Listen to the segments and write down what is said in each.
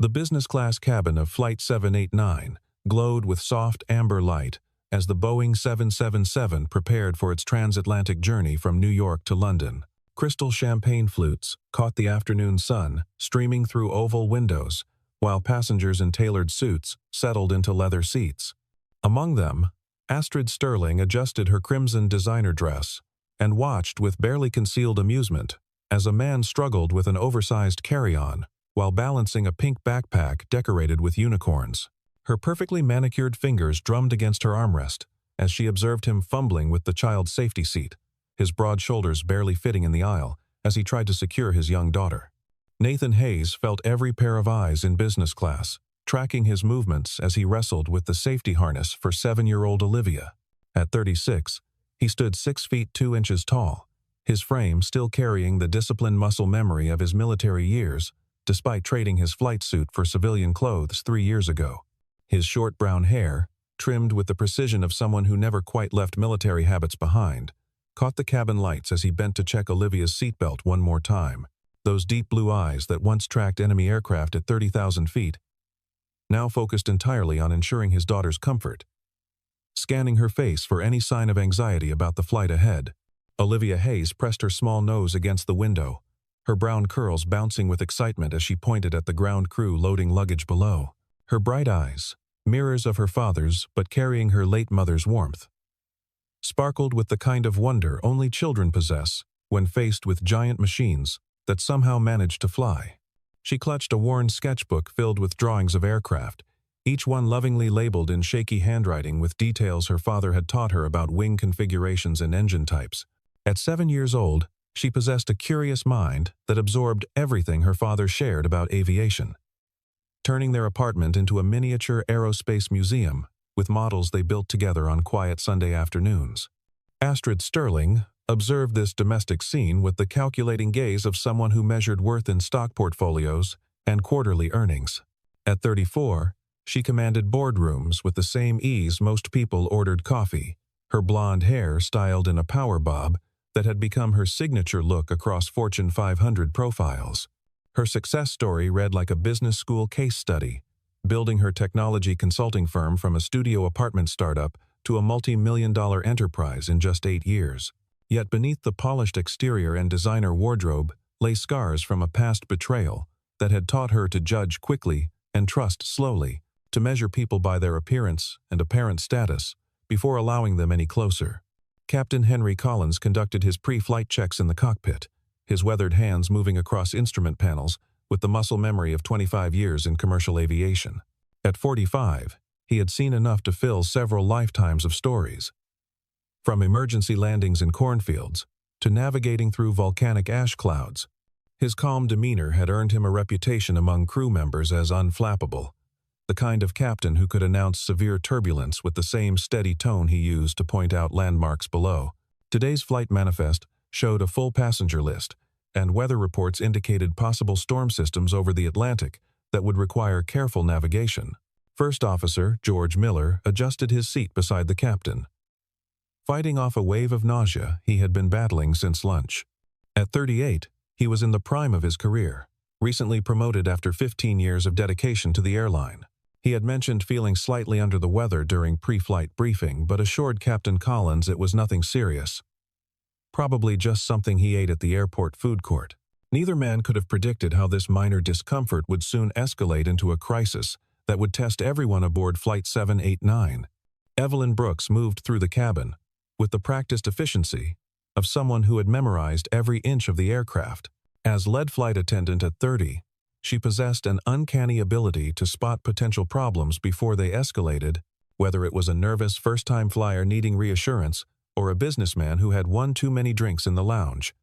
The business-class cabin of Flight 789 glowed with soft amber light as the Boeing 777 prepared for its transatlantic journey from New York to London. Crystal champagne flutes caught the afternoon sun streaming through oval windows, while passengers in tailored suits settled into leather seats. Among them, Astrid Sterling adjusted her crimson designer dress and watched with barely concealed amusement as a man struggled with an oversized carry-on while balancing a pink backpack decorated with unicorns. Her perfectly manicured fingers drummed against her armrest as she observed him fumbling with the child's safety seat, his broad shoulders barely fitting in the aisle as he tried to secure his young daughter. Nathan Hayes felt every pair of eyes in business class, tracking his movements as he wrestled with the safety harness for 7-year-old Olivia. At 36, he stood 6 feet 2 inches tall, his frame still carrying the disciplined muscle memory of his military years, despite trading his flight suit for civilian clothes 3 years ago. His short brown hair, trimmed with the precision of someone who never quite left military habits behind, caught the cabin lights as he bent to check Olivia's seatbelt one more time. Those deep blue eyes that once tracked enemy aircraft at 30,000 feet now focused entirely on ensuring his daughter's comfort. Scanning her face for any sign of anxiety about the flight ahead, Olivia Hayes pressed her small nose against the window, her brown curls bouncing with excitement as she pointed at the ground crew loading luggage below. Her bright eyes, mirrors of her father's but carrying her late mother's warmth, sparkled with the kind of wonder only children possess when faced with giant machines that somehow manage to fly. She clutched a worn sketchbook filled with drawings of aircraft, each one lovingly labeled in shaky handwriting with details her father had taught her about wing configurations and engine types. At 7 years old, she possessed a curious mind that absorbed everything her father shared about aviation, turning their apartment into a miniature aerospace museum with models they built together on quiet Sunday afternoons. Astrid Sterling observed this domestic scene with the calculating gaze of someone who measured worth in stock portfolios and quarterly earnings. At 34, she commanded boardrooms with the same ease most people ordered coffee, her blonde hair styled in a power bob that had become her signature look across Fortune 500 profiles. Her success story read like a business school case study, building her technology consulting firm from a studio apartment startup to a multi-million-dollar enterprise in just 8 years. Yet beneath the polished exterior and designer wardrobe lay scars from a past betrayal that had taught her to judge quickly and trust slowly, to measure people by their appearance and apparent status before allowing them any closer. Captain Henry Collins conducted his pre-flight checks in the cockpit, his weathered hands moving across instrument panels with the muscle memory of 25 years in commercial aviation. At 45, he had seen enough to fill several lifetimes of stories. From emergency landings in cornfields to navigating through volcanic ash clouds, his calm demeanor had earned him a reputation among crew members as unflappable, the kind of captain who could announce severe turbulence with the same steady tone he used to point out landmarks below. Today's flight manifest showed a full passenger list, and weather reports indicated possible storm systems over the Atlantic that would require careful navigation. First Officer George Miller adjusted his seat beside the captain, fighting off a wave of nausea he had been battling since lunch. At 38, he was in the prime of his career, recently promoted after 15 years of dedication to the airline. He had mentioned feeling slightly under the weather during pre-flight briefing, but assured Captain Collins it was nothing serious. Probably just something he ate at the airport food court. Neither man could have predicted how this minor discomfort would soon escalate into a crisis that would test everyone aboard Flight 789. Evelyn Brooks moved through the cabin with the practiced efficiency of someone who had memorized every inch of the aircraft. As lead flight attendant at 30, she possessed an uncanny ability to spot potential problems before they escalated, whether it was a nervous first-time flyer needing reassurance or a businessman who had one too many drinks in the lounge.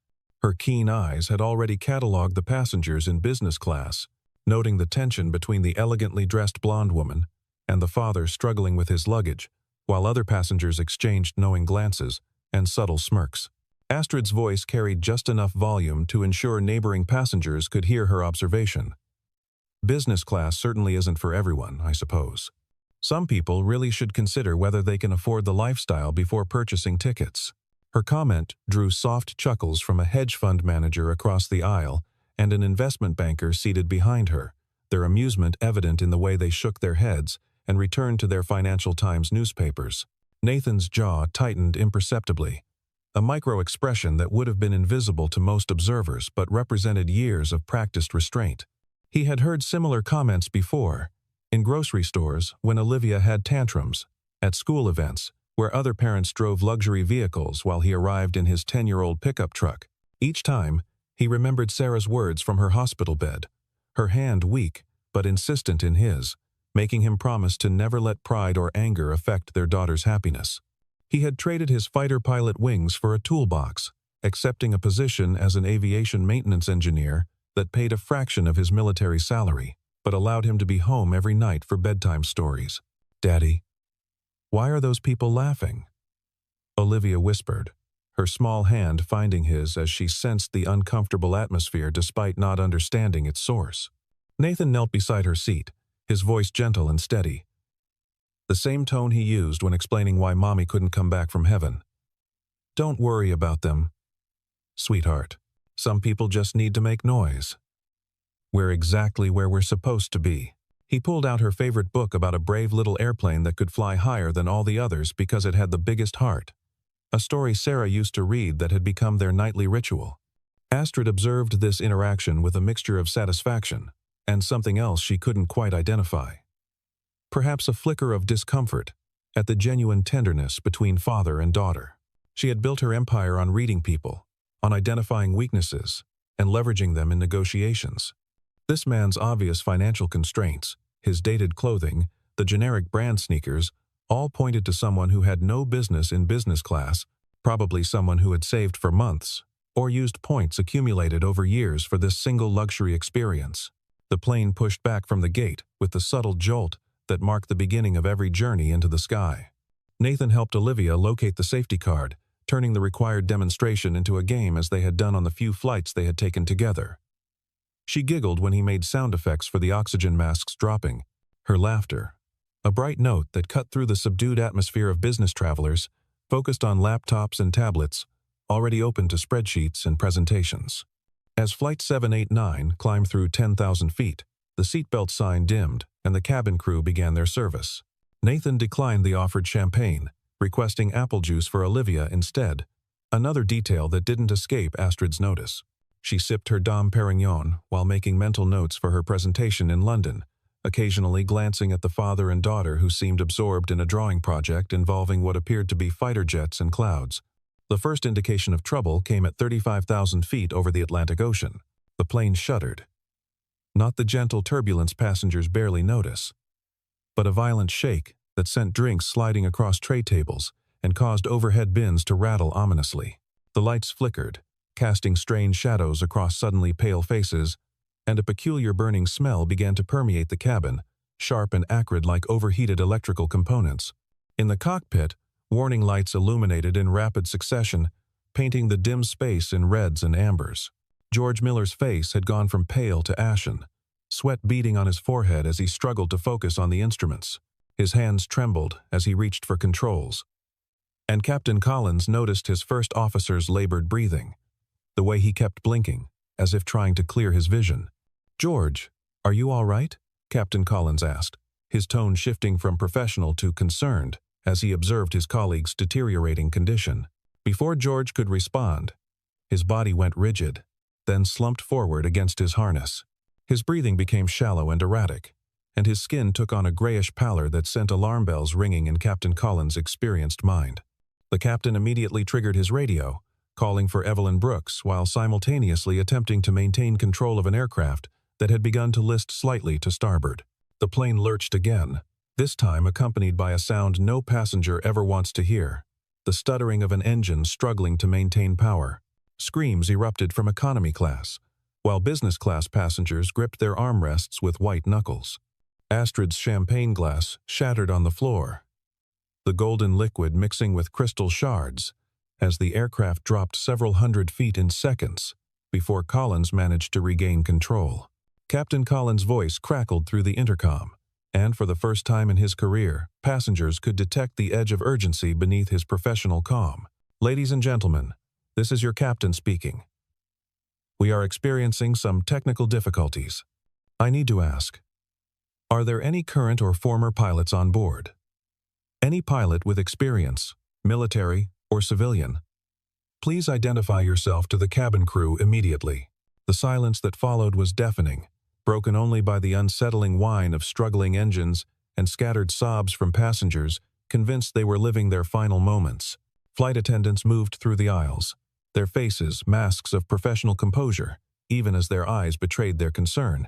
Her keen eyes had already cataloged the passengers in business class, noting the tension between the elegantly dressed blonde woman and the father struggling with his luggage, while other passengers exchanged knowing glances and subtle smirks. Astrid's voice carried just enough volume to ensure neighboring passengers could hear her observation. Business class certainly isn't for everyone, I suppose. Some people really should consider whether they can afford the lifestyle before purchasing tickets. Her comment drew soft chuckles from a hedge fund manager across the aisle and an investment banker seated behind her, their amusement evident in the way they shook their heads and returned to their Financial Times newspapers. Nathan's jaw tightened imperceptibly, a micro-expression that would have been invisible to most observers but represented years of practiced restraint. He had heard similar comments before, in grocery stores when Olivia had tantrums, at school events where other parents drove luxury vehicles while he arrived in his 10-year-old pickup truck. Each time, he remembered Sarah's words from her hospital bed, her hand weak but insistent in his, making him promise to never let pride or anger affect their daughter's happiness. He had traded his fighter pilot wings for a toolbox, accepting a position as an aviation maintenance engineer that paid a fraction of his military salary, but allowed him to be home every night for bedtime stories. "Daddy, why are those people laughing?" Olivia whispered, her small hand finding his as she sensed the uncomfortable atmosphere despite not understanding its source. Nathan knelt beside her seat, his voice gentle and steady, the same tone he used when explaining why Mommy couldn't come back from heaven. "Don't worry about them, sweetheart. Some people just need to make noise. We're exactly where we're supposed to be." He pulled out her favorite book about a brave little airplane that could fly higher than all the others because it had the biggest heart. A story Sarah used to read that had become their nightly ritual. Astrid observed this interaction with a mixture of satisfaction and something else she couldn't quite identify. Perhaps a flicker of discomfort at the genuine tenderness between father and daughter. She had built her empire on reading people, on identifying weaknesses, and leveraging them in negotiations. This man's obvious financial constraints, his dated clothing, the generic brand sneakers, all pointed to someone who had no business in business class, probably someone who had saved for months, or used points accumulated over years for this single luxury experience. The plane pushed back from the gate with the subtle jolt that marked the beginning of every journey into the sky. Nathan helped Olivia locate the safety card, turning the required demonstration into a game as they had done on the few flights they had taken together. She giggled when he made sound effects for the oxygen masks dropping, her laughter, a bright note that cut through the subdued atmosphere of business travelers, focused on laptops and tablets, already open to spreadsheets and presentations. As Flight 789 climbed through 10,000 feet, the seatbelt sign dimmed and the cabin crew began their service. Nathan declined the offered champagne, requesting apple juice for Olivia instead, another detail that didn't escape Astrid's notice. She sipped her Dom Perignon while making mental notes for her presentation in London, occasionally glancing at the father and daughter who seemed absorbed in a drawing project involving what appeared to be fighter jets and clouds. The first indication of trouble came at 35,000 feet over the Atlantic Ocean. The plane shuddered. Not the gentle turbulence passengers barely notice, but a violent shake that sent drinks sliding across tray tables and caused overhead bins to rattle ominously. The lights flickered, casting strange shadows across suddenly pale faces, and a peculiar burning smell began to permeate the cabin, sharp and acrid like overheated electrical components. In the cockpit, warning lights illuminated in rapid succession, painting the dim space in reds and ambers. George Miller's face had gone from pale to ashen, sweat beading on his forehead as he struggled to focus on the instruments. His hands trembled as he reached for controls. And Captain Collins noticed his first officer's labored breathing, the way he kept blinking, as if trying to clear his vision. "George, are you all right?" Captain Collins asked, his tone shifting from professional to concerned as he observed his colleague's deteriorating condition. Before George could respond, his body went rigid, then slumped forward against his harness. His breathing became shallow and erratic, and his skin took on a grayish pallor that sent alarm bells ringing in Captain Collins' experienced mind. The captain immediately triggered his radio, calling for Evelyn Brooks while simultaneously attempting to maintain control of an aircraft that had begun to list slightly to starboard. The plane lurched again, this time accompanied by a sound no passenger ever wants to hear, the stuttering of an engine struggling to maintain power. Screams erupted from economy class, while business class passengers gripped their armrests with white knuckles. Astrid's champagne glass shattered on the floor, the golden liquid mixing with crystal shards, as the aircraft dropped several hundred feet in seconds before Collins managed to regain control. Captain Collins' voice crackled through the intercom, and for the first time in his career, passengers could detect the edge of urgency beneath his professional calm. "Ladies and gentlemen, this is your captain speaking. We are experiencing some technical difficulties. I need to ask, are there any current or former pilots on board? Any pilot with experience, military or civilian? Please identify yourself to the cabin crew immediately. The silence that followed was deafening, broken only by the unsettling whine of struggling engines and scattered sobs from passengers convinced they were living their final moments. Flight attendants moved through the aisles, their faces masks of professional composure, even as their eyes betrayed their concern.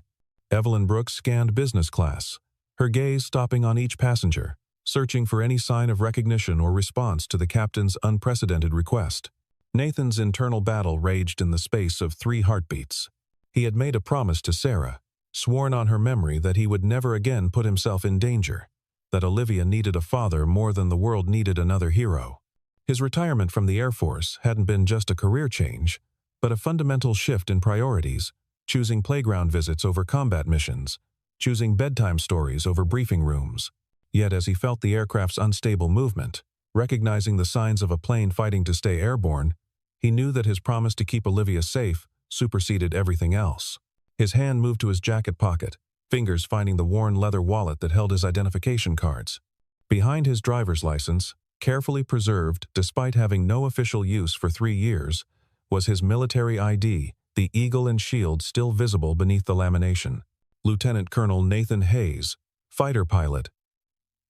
Evelyn Brooks scanned business class, her gaze stopping on each passenger, searching for any sign of recognition or response to the captain's unprecedented request. Nathan's internal battle raged in the space of 3 heartbeats. He had made a promise to Sarah, sworn on her memory that he would never again put himself in danger, that Olivia needed a father more than the world needed another hero. His retirement from the Air Force hadn't been just a career change, but a fundamental shift in priorities, choosing playground visits over combat missions, choosing bedtime stories over briefing rooms. Yet as he felt the aircraft's unstable movement, recognizing the signs of a plane fighting to stay airborne, he knew that his promise to keep Olivia safe superseded everything else. His hand moved to his jacket pocket, fingers finding the worn leather wallet that held his identification cards. Behind his driver's license, carefully preserved despite having no official use for 3 years, was his military ID, the eagle and shield still visible beneath the lamination. Lieutenant Colonel Nathan Hayes, fighter pilot,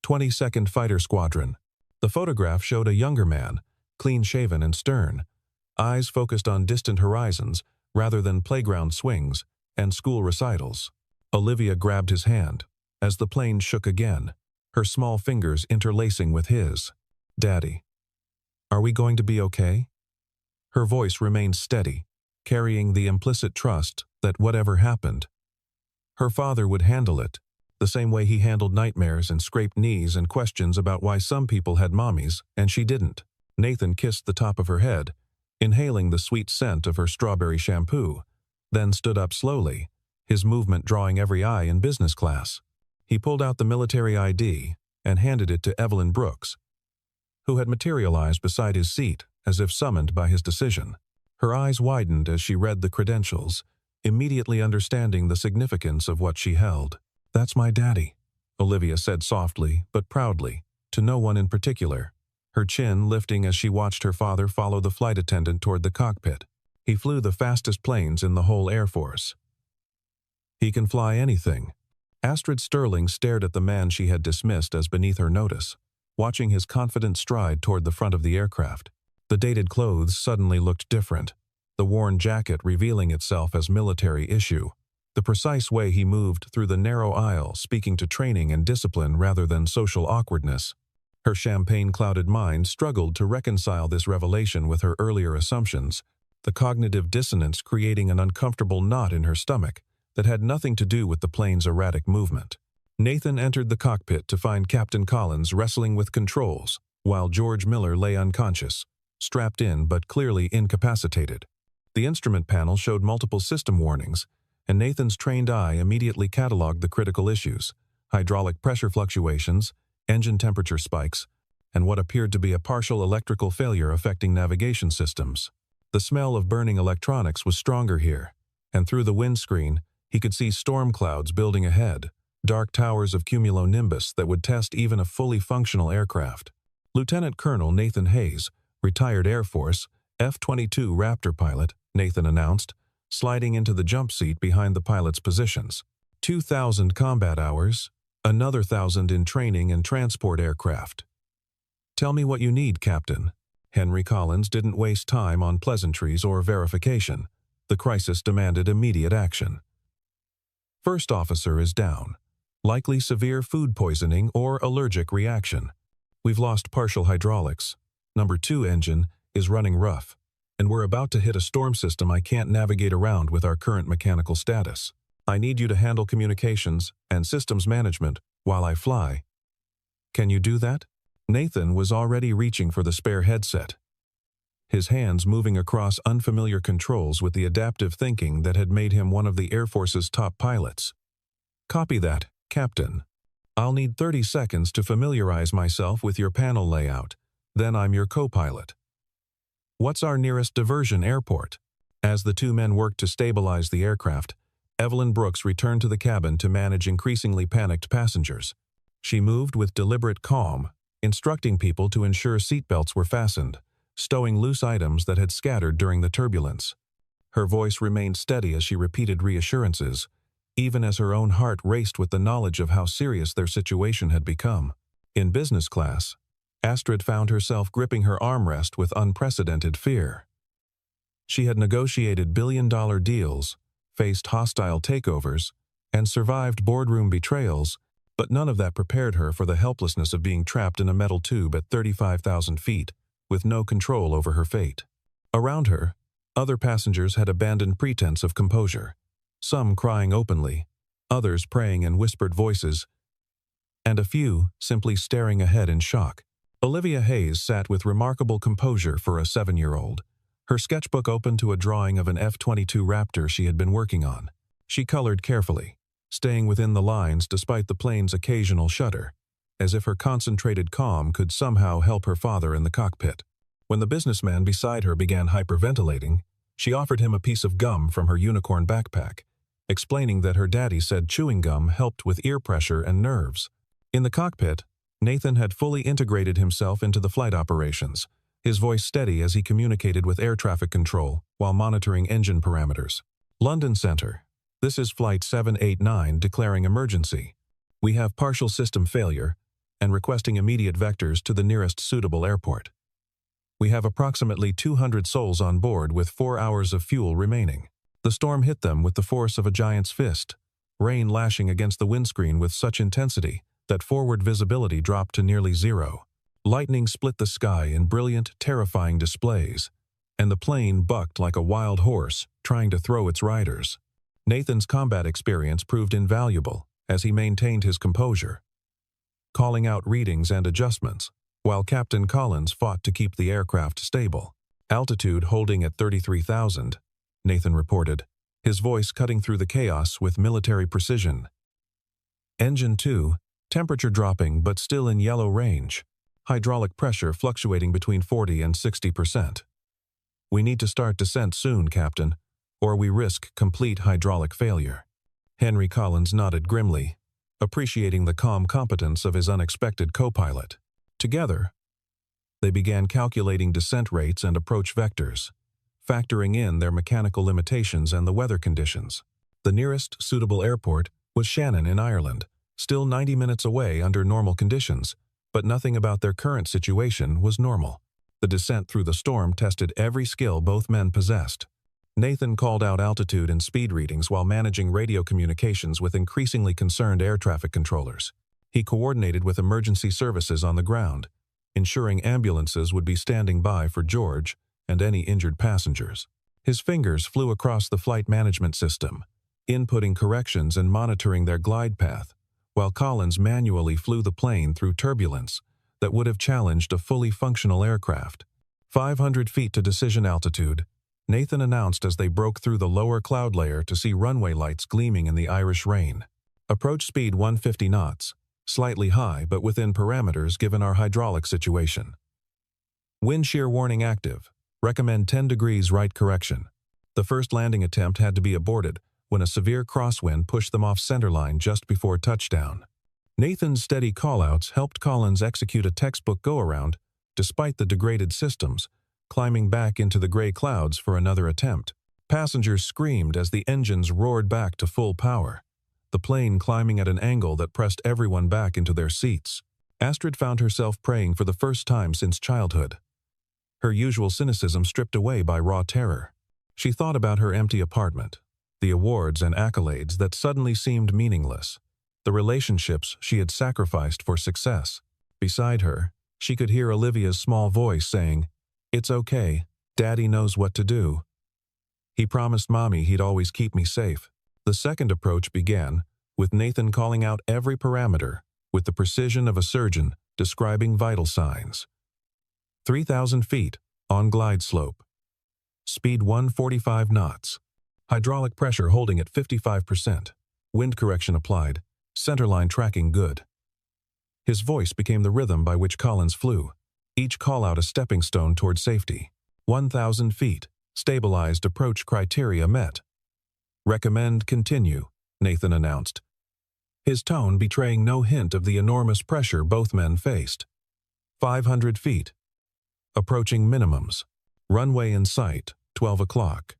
22nd Fighter Squadron. The photograph showed a younger man, clean-shaven and stern, eyes focused on distant horizons rather than playground swings and school recitals. Olivia grabbed his hand as the plane shook again, her small fingers interlacing with his. "Daddy, are we going to be okay?" Her voice remained steady, carrying the implicit trust that whatever happened, her father would handle it, the same way he handled nightmares and scraped knees and questions about why some people had mommies and she didn't. Nathan kissed the top of her head, inhaling the sweet scent of her strawberry shampoo, then stood up slowly, his movement drawing every eye in business class. He pulled out the military ID and handed it to Evelyn Brooks, who had materialized beside his seat as if summoned by his decision. Her eyes widened as she read the credentials, immediately understanding the significance of what she held. "That's my daddy," Olivia said softly but proudly, to no one in particular, her chin lifting as she watched her father follow the flight attendant toward the cockpit. He flew the fastest planes in the whole Air Force. He can fly anything. Astrid Sterling stared at the man she had dismissed as beneath her notice, watching his confident stride toward the front of the aircraft. The dated clothes suddenly looked different, the worn jacket revealing itself as military issue. The precise way he moved through the narrow aisle speaking to training and discipline rather than social awkwardness. Her champagne-clouded mind struggled to reconcile this revelation with her earlier assumptions, the cognitive dissonance creating an uncomfortable knot in her stomach that had nothing to do with the plane's erratic movement. Nathan entered the cockpit to find Captain Collins wrestling with controls, while George Miller lay unconscious, strapped in but clearly incapacitated. The instrument panel showed multiple system warnings, and Nathan's trained eye immediately cataloged the critical issues: hydraulic pressure fluctuations, engine temperature spikes, and what appeared to be a partial electrical failure affecting navigation systems. The smell of burning electronics was stronger here, and through the windscreen, he could see storm clouds building ahead, dark towers of cumulonimbus that would test even a fully functional aircraft. Lieutenant Colonel Nathan Hayes, retired Air Force, F-22 Raptor pilot, Nathan announced, sliding into the jump seat behind the pilot's positions. 2,000 combat hours, another 1,000 in training and transport aircraft. "Tell me what you need, Captain." Henry Collins didn't waste time on pleasantries or verification. The crisis demanded immediate action. "First officer is down. Likely severe food poisoning or allergic reaction. We've lost partial hydraulics. Number 2 engine is running rough, and we're about to hit a storm system I can't navigate around with our current mechanical status. I need you to handle communications and systems management while I fly. Can you do that?" Nathan was already reaching for the spare headset, his hands moving across unfamiliar controls with the adaptive thinking that had made him one of the Air Force's top pilots. "Copy that, Captain. I'll need 30 seconds to familiarize myself with your panel layout. Then I'm your co-pilot. What's our nearest diversion airport?" As the 2 men worked to stabilize the aircraft, Evelyn Brooks returned to the cabin to manage increasingly panicked passengers. She moved with deliberate calm, instructing people to ensure seatbelts were fastened, stowing loose items that had scattered during the turbulence. Her voice remained steady as she repeated reassurances, even as her own heart raced with the knowledge of how serious their situation had become. In business class, Astrid found herself gripping her armrest with unprecedented fear. She had negotiated billion-dollar deals, faced hostile takeovers, and survived boardroom betrayals, but none of that prepared her for the helplessness of being trapped in a metal tube at 35,000 feet, with no control over her fate. Around her, other passengers had abandoned pretense of composure, some crying openly, others praying in whispered voices, and a few simply staring ahead in shock. Olivia Hayes sat with remarkable composure for a 7-year-old, her sketchbook open to a drawing of an F-22 Raptor she had been working on. She colored carefully, staying within the lines despite the plane's occasional shudder, as if her concentrated calm could somehow help her father in the cockpit. When the businessman beside her began hyperventilating, she offered him a piece of gum from her unicorn backpack, explaining that her daddy said chewing gum helped with ear pressure and nerves. In the cockpit, Nathan had fully integrated himself into the flight operations, his voice steady as he communicated with air traffic control while monitoring engine parameters. London Center. This is Flight 789 declaring emergency. We have partial system failure and requesting immediate vectors to the nearest suitable airport. We have approximately 200 souls on board with 4 hours of fuel remaining. The storm hit them with the force of a giant's fist, rain lashing against the windscreen with such intensity that forward visibility dropped to nearly zero. Lightning split the sky in brilliant, terrifying displays, and the plane bucked like a wild horse, trying to throw its riders. Nathan's combat experience proved invaluable as he maintained his composure, calling out readings and adjustments, while Captain Collins fought to keep the aircraft stable. Altitude holding at 33,000, Nathan reported, his voice cutting through the chaos with military precision. Engine 2, temperature dropping but still in yellow range. Hydraulic pressure fluctuating between 40 and 60%. We need to start descent soon, Captain, or we risk complete hydraulic failure. Henry Collins nodded grimly, appreciating the calm competence of his unexpected co-pilot. Together, they began calculating descent rates and approach vectors, factoring in their mechanical limitations and the weather conditions. The nearest suitable airport was Shannon in Ireland, still 90 minutes away under normal conditions, but nothing about their current situation was normal. The descent through the storm tested every skill both men possessed. Nathan called out altitude and speed readings while managing radio communications with increasingly concerned air traffic controllers. He coordinated with emergency services on the ground, ensuring ambulances would be standing by for George and any injured passengers. His fingers flew across the flight management system, inputting corrections and monitoring their glide path, while Collins manually flew the plane through turbulence that would have challenged a fully functional aircraft. 500 feet to decision altitude, Nathan announced as they broke through the lower cloud layer to see runway lights gleaming in the Irish rain. Approach speed 150 knots, slightly high but within parameters given our hydraulic situation. Wind shear warning active. Recommend 10 degrees right correction. The first landing attempt had to be aborted when a severe crosswind pushed them off centerline just before touchdown. Nathan's steady callouts helped Collins execute a textbook go-around, despite the degraded systems, climbing back into the gray clouds for another attempt. Passengers screamed as the engines roared back to full power, the plane climbing at an angle that pressed everyone back into their seats. Astrid found herself praying for the first time since childhood, her usual cynicism stripped away by raw terror. She thought about her empty apartment, the awards and accolades that suddenly seemed meaningless, the relationships she had sacrificed for success. Beside her, she could hear Olivia's small voice saying, "It's okay, Daddy knows what to do. He promised Mommy he'd always keep me safe." The second approach began, with Nathan calling out every parameter, with the precision of a surgeon describing vital signs. 3,000 feet, on glide slope. Speed 145 knots. Hydraulic pressure holding at 55%. Wind correction applied. Centerline tracking good. His voice became the rhythm by which Collins flew, each call out a stepping stone toward safety. 1,000 feet. Stabilized approach criteria met. "Recommend continue," Nathan announced, his tone betraying no hint of the enormous pressure both men faced. 500 feet. Approaching minimums. Runway in sight, 12 o'clock.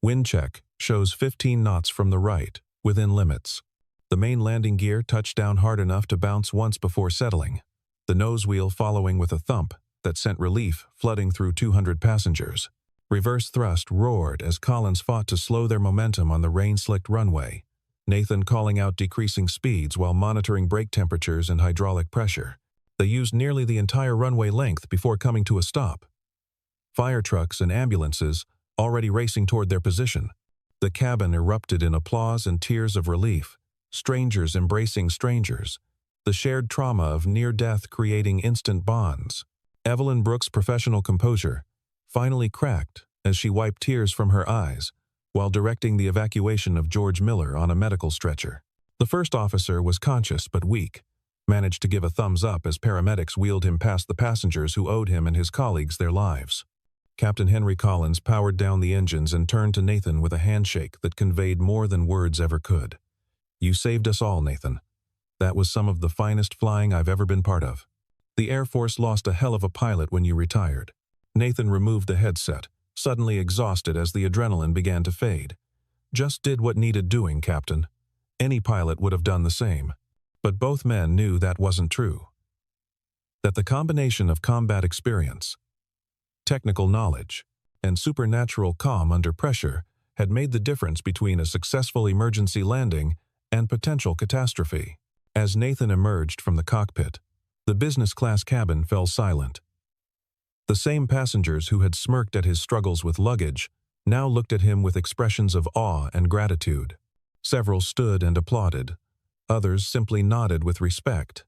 Wind check shows 15 knots from the right, within limits. The main landing gear touched down hard enough to bounce once before settling, the nose wheel following with a thump that sent relief flooding through 200 passengers. Reverse thrust roared as Collins fought to slow their momentum on the rain-slicked runway, Nathan calling out decreasing speeds while monitoring brake temperatures and hydraulic pressure. They used nearly the entire runway length before coming to a stop. Fire trucks and ambulances already racing toward their position. The cabin erupted in applause and tears of relief, strangers embracing strangers, the shared trauma of near-death creating instant bonds. Evelyn Brooks' professional composure finally cracked as she wiped tears from her eyes while directing the evacuation of George Miller on a medical stretcher. The first officer was conscious but weak, managed to give a thumbs up as paramedics wheeled him past the passengers who owed him and his colleagues their lives. Captain Henry Collins powered down the engines and turned to Nathan with a handshake that conveyed more than words ever could. "You saved us all, Nathan. That was some of the finest flying I've ever been part of. The Air Force lost a hell of a pilot when you retired." Nathan removed the headset, suddenly exhausted as the adrenaline began to fade. "Just did what needed doing, Captain. Any pilot would have done the same." But both men knew that wasn't true. That the combination of combat experience, technical knowledge, and supernatural calm under pressure had made the difference between a successful emergency landing and potential catastrophe. As Nathan emerged from the cockpit, the business-class cabin fell silent. The same passengers who had smirked at his struggles with luggage now looked at him with expressions of awe and gratitude. Several stood and applauded. Others simply nodded with respect,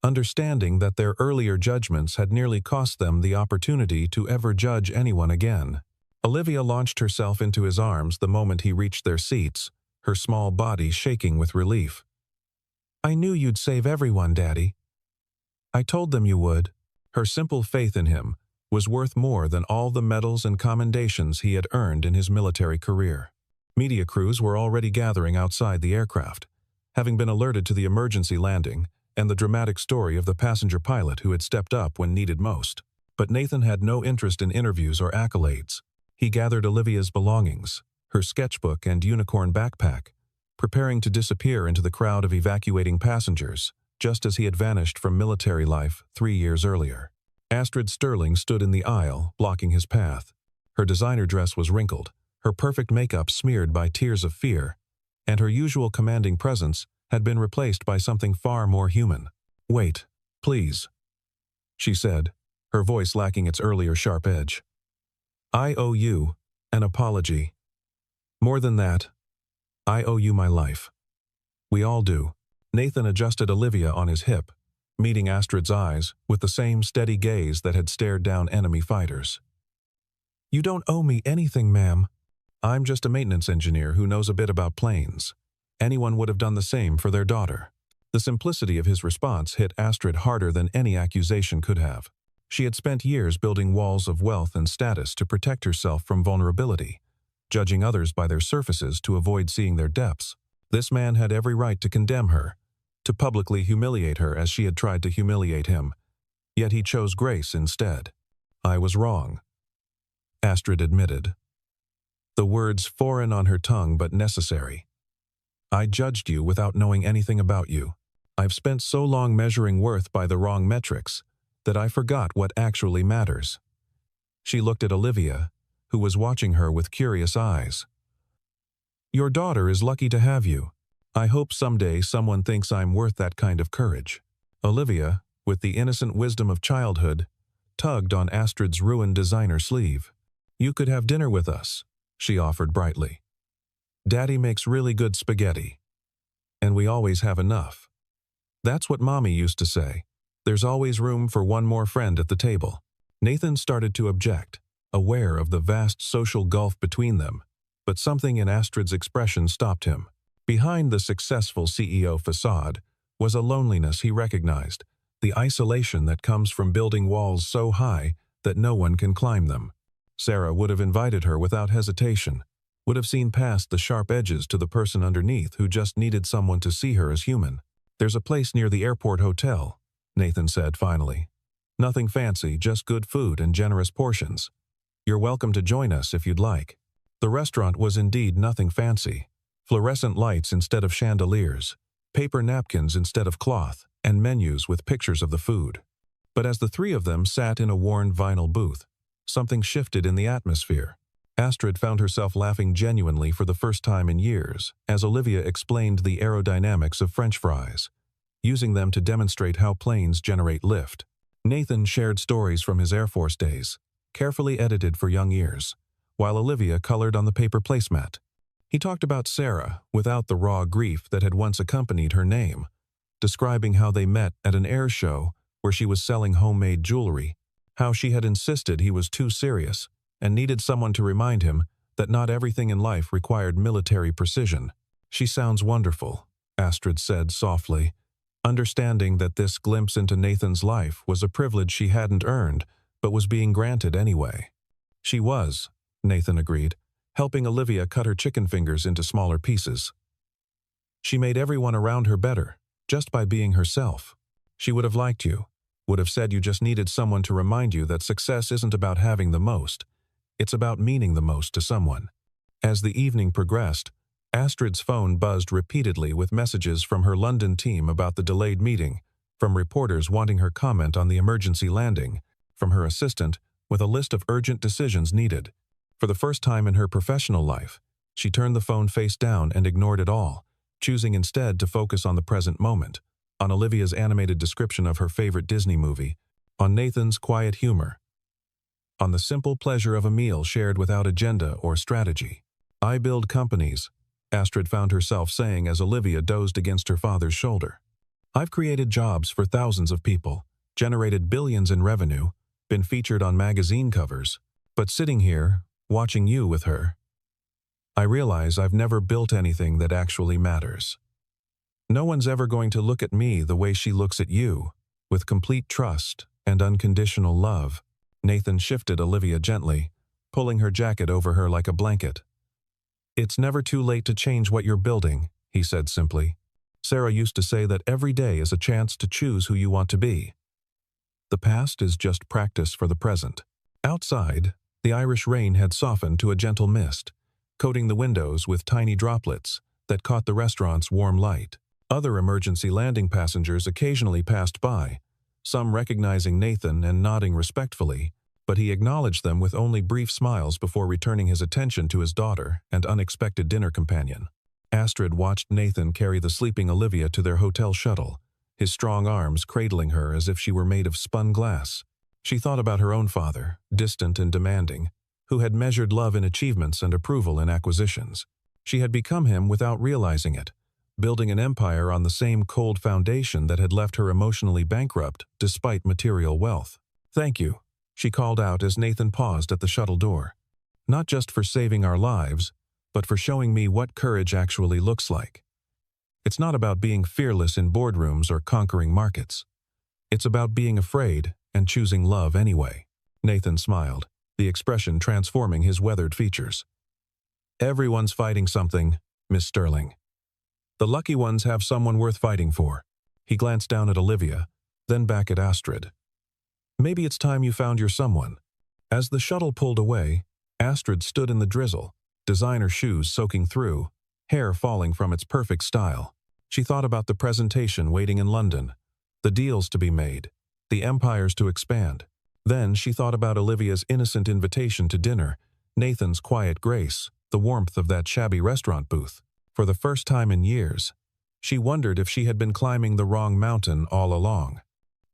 understanding that their earlier judgments had nearly cost them the opportunity to ever judge anyone again. Olivia launched herself into his arms the moment he reached their seats, her small body shaking with relief. "I knew you'd save everyone, Daddy. I told them you would." Her simple faith in him was worth more than all the medals and commendations he had earned in his military career. Media crews were already gathering outside the aircraft, having been alerted to the emergency landing and the dramatic story of the passenger pilot who had stepped up when needed most. But Nathan had no interest in interviews or accolades. He gathered Olivia's belongings, her sketchbook and unicorn backpack, preparing to disappear into the crowd of evacuating passengers, just as he had vanished from military life 3 years earlier. Astrid Sterling stood in the aisle, blocking his path. Her designer dress was wrinkled, her perfect makeup smeared by tears of fear, and her usual commanding presence had been replaced by something far more human. "Wait, please," she said, her voice lacking its earlier sharp edge. "I owe you an apology. More than that, I owe you my life. We all do." Nathan adjusted Olivia on his hip, meeting Astrid's eyes with the same steady gaze that had stared down enemy fighters. "You don't owe me anything, ma'am. I'm just a maintenance engineer who knows a bit about planes. Anyone would have done the same for their daughter." The simplicity of his response hit Astrid harder than any accusation could have. She had spent years building walls of wealth and status to protect herself from vulnerability, judging others by their surfaces to avoid seeing their depths. This man had every right to condemn her, to publicly humiliate her as she had tried to humiliate him. Yet he chose grace instead. "I was wrong," Astrid admitted, the words foreign on her tongue but necessary. "I judged you without knowing anything about you. I've spent so long measuring worth by the wrong metrics that I forgot what actually matters." She looked at Olivia, who was watching her with curious eyes. "Your daughter is lucky to have you. I hope someday someone thinks I'm worth that kind of courage." Olivia, with the innocent wisdom of childhood, tugged on Astrid's ruined designer sleeve. "You could have dinner with us," she offered brightly. "Daddy makes really good spaghetti. And we always have enough. That's what Mommy used to say. There's always room for one more friend at the table." Nathan started to object, aware of the vast social gulf between them, but something in Astrid's expression stopped him. Behind the successful CEO facade was a loneliness he recognized, the isolation that comes from building walls so high that no one can climb them. Sarah would have invited her without hesitation, would have seen past the sharp edges to the person underneath who just needed someone to see her as human. "There's a place near the airport hotel," Nathan said finally. "Nothing fancy, just good food and generous portions. You're welcome to join us if you'd like." The restaurant was indeed nothing fancy. Fluorescent lights instead of chandeliers, paper napkins instead of cloth, and menus with pictures of the food. But as the three of them sat in a worn vinyl booth, something shifted in the atmosphere. Astrid found herself laughing genuinely for the first time in years as Olivia explained the aerodynamics of French fries, using them to demonstrate how planes generate lift. Nathan shared stories from his Air Force days, carefully edited for young ears, while Olivia colored on the paper placemat. He talked about Sarah without the raw grief that had once accompanied her name, describing how they met at an air show where she was selling homemade jewelry, how she had insisted he was too serious and needed someone to remind him that not everything in life required military precision. "She sounds wonderful," Astrid said softly, understanding that this glimpse into Nathan's life was a privilege she hadn't earned but was being granted anyway. "She was," Nathan agreed, helping Olivia cut her chicken fingers into smaller pieces. "She made everyone around her better, just by being herself. She would have liked you, would have said you just needed someone to remind you that success isn't about having the most, it's about meaning the most to someone." As the evening progressed, Astrid's phone buzzed repeatedly with messages from her London team about the delayed meeting, from reporters wanting her comment on the emergency landing, from her assistant with a list of urgent decisions needed. For the first time in her professional life, she turned the phone face down and ignored it all, choosing instead to focus on the present moment, on Olivia's animated description of her favorite Disney movie, on Nathan's quiet humor, on the simple pleasure of a meal shared without agenda or strategy. "I build companies," Astrid found herself saying as Olivia dozed against her father's shoulder. "I've created jobs for thousands of people, generated billions in revenue, been featured on magazine covers, but sitting here, watching you with her, I realize I've never built anything that actually matters. No one's ever going to look at me the way she looks at you, with complete trust and unconditional love." Nathan shifted Olivia gently, pulling her jacket over her like a blanket. "It's never too late to change what you're building," he said simply. "Sarah used to say that every day is a chance to choose who you want to be. The past is just practice for the present." Outside, the Irish rain had softened to a gentle mist, coating the windows with tiny droplets that caught the restaurant's warm light. Other emergency landing passengers occasionally passed by, some recognizing Nathan and nodding respectfully, but he acknowledged them with only brief smiles before returning his attention to his daughter and unexpected dinner companion. Astrid watched Nathan carry the sleeping Olivia to their hotel shuttle, his strong arms cradling her as if she were made of spun glass. She thought about her own father, distant and demanding, who had measured love in achievements and approval in acquisitions. She had become him without realizing it, building an empire on the same cold foundation that had left her emotionally bankrupt despite material wealth. "Thank you," she called out as Nathan paused at the shuttle door. "Not just for saving our lives, but for showing me what courage actually looks like. It's not about being fearless in boardrooms or conquering markets. It's about being afraid and choosing love anyway." Nathan smiled, the expression transforming his weathered features. "Everyone's fighting something, Miss Sterling. The lucky ones have someone worth fighting for." He glanced down at Olivia, then back at Astrid. "Maybe it's time you found your someone." As the shuttle pulled away, Astrid stood in the drizzle, designer shoes soaking through, hair falling from its perfect style. She thought about the presentation waiting in London, the deals to be made, the empires to expand. Then she thought about Olivia's innocent invitation to dinner, Nathan's quiet grace, the warmth of that shabby restaurant booth. For the first time in years, she wondered if she had been climbing the wrong mountain all along.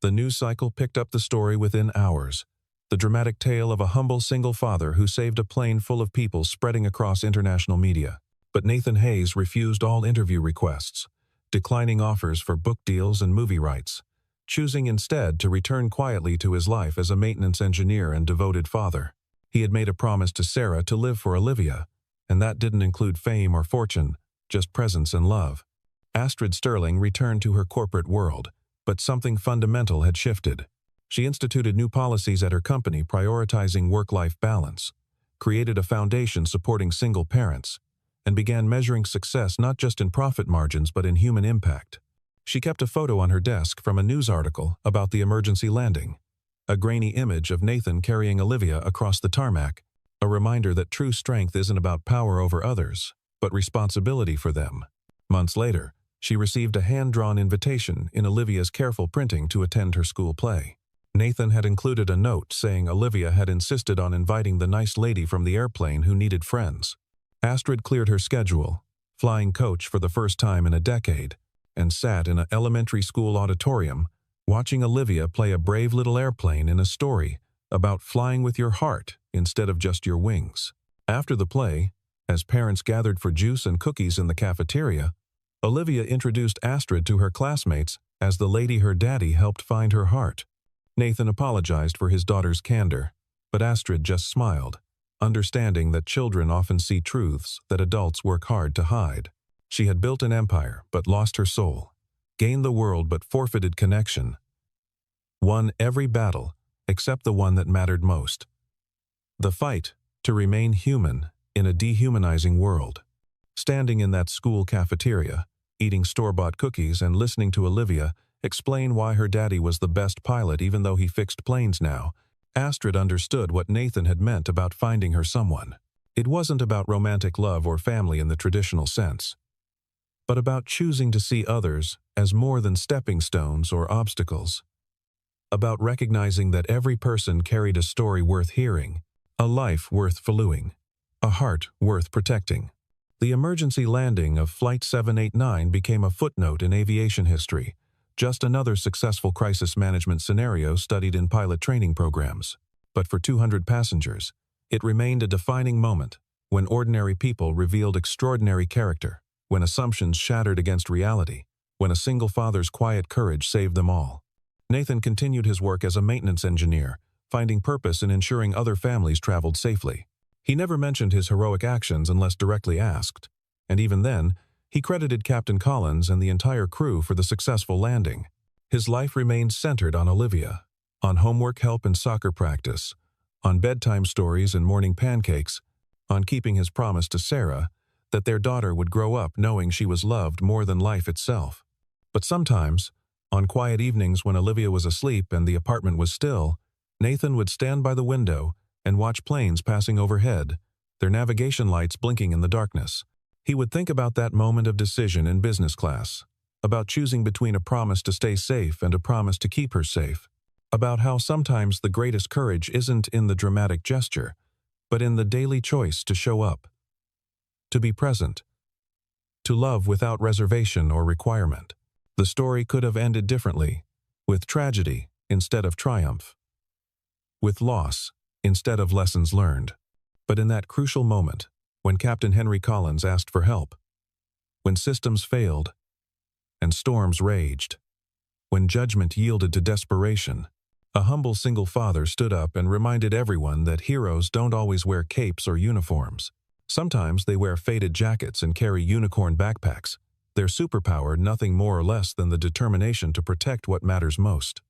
The news cycle picked up the story within hours, the dramatic tale of a humble single father who saved a plane full of people spreading across international media. But Nathan Hayes refused all interview requests, declining offers for book deals and movie rights, choosing instead to return quietly to his life as a maintenance engineer and devoted father. He had made a promise to Sarah to live for Olivia, and that didn't include fame or fortune, just presence and love. Astrid Sterling returned to her corporate world, but something fundamental had shifted. She instituted new policies at her company prioritizing work-life balance, created a foundation supporting single parents, and began measuring success not just in profit margins but in human impact. She kept a photo on her desk from a news article about the emergency landing, a grainy image of Nathan carrying Olivia across the tarmac, a reminder that true strength isn't about power over others, but responsibility for them. Months later, she received a hand-drawn invitation in Olivia's careful printing to attend her school play. Nathan had included a note saying Olivia had insisted on inviting the nice lady from the airplane who needed friends. Astrid cleared her schedule, flying coach for the first time in a decade, and sat in an elementary school auditorium, watching Olivia play a brave little airplane in a story about flying with your heart instead of just your wings. After the play, as parents gathered for juice and cookies in the cafeteria, Olivia introduced Astrid to her classmates as the lady her daddy helped find her heart. Nathan apologized for his daughter's candor, but Astrid just smiled, understanding that children often see truths that adults work hard to hide. She had built an empire but lost her soul, gained the world but forfeited connection, won every battle except the one that mattered most. The fight to remain human in a dehumanizing world. Standing in that school cafeteria, eating store-bought cookies and listening to Olivia explain why her daddy was the best pilot even though he fixed planes now, Astrid understood what Nathan had meant about finding her someone. It wasn't about romantic love or family in the traditional sense, but about choosing to see others as more than stepping stones or obstacles. About recognizing that every person carried a story worth hearing, a life worth following, a heart worth protecting. The emergency landing of Flight 789 became a footnote in aviation history, just another successful crisis management scenario studied in pilot training programs. But for 200 passengers, it remained a defining moment when ordinary people revealed extraordinary character, when assumptions shattered against reality, when a single father's quiet courage saved them all. Nathan continued his work as a maintenance engineer, finding purpose in ensuring other families traveled safely. He never mentioned his heroic actions unless directly asked, and even then, he credited Captain Collins and the entire crew for the successful landing. His life remained centered on Olivia, on homework help and soccer practice, on bedtime stories and morning pancakes, on keeping his promise to Sarah that their daughter would grow up knowing she was loved more than life itself. But sometimes, on quiet evenings when Olivia was asleep and the apartment was still, Nathan would stand by the window and watch planes passing overhead, their navigation lights blinking in the darkness. He would think about that moment of decision in business class, about choosing between a promise to stay safe and a promise to keep her safe, about how sometimes the greatest courage isn't in the dramatic gesture, but in the daily choice to show up, to be present, to love without reservation or requirement. The story could have ended differently, with tragedy instead of triumph, with loss instead of lessons learned. But in that crucial moment, when Captain Henry Collins asked for help, when systems failed and storms raged, when judgment yielded to desperation, a humble single father stood up and reminded everyone that heroes don't always wear capes or uniforms. Sometimes they wear faded jackets and carry unicorn backpacks, their superpower nothing more or less than the determination to protect what matters most.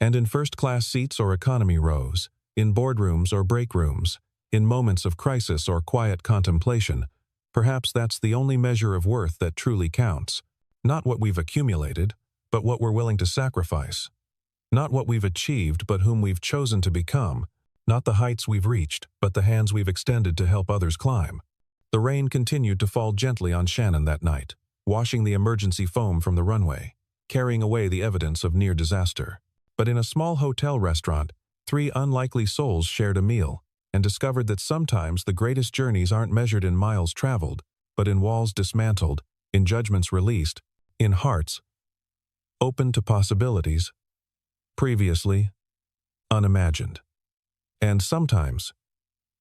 And in first-class seats or economy rows, in boardrooms or break rooms, in moments of crisis or quiet contemplation, perhaps that's the only measure of worth that truly counts. Not what we've accumulated, but what we're willing to sacrifice. Not what we've achieved, but whom we've chosen to become. Not the heights we've reached, but the hands we've extended to help others climb. The rain continued to fall gently on Shannon that night, washing the emergency foam from the runway, carrying away the evidence of near disaster. But in a small hotel restaurant, 3 unlikely souls shared a meal and discovered that sometimes the greatest journeys aren't measured in miles traveled, but in walls dismantled, in judgments released, in hearts open to possibilities previously unimagined. And sometimes,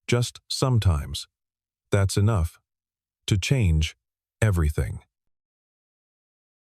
just sometimes, that's enough to change everything.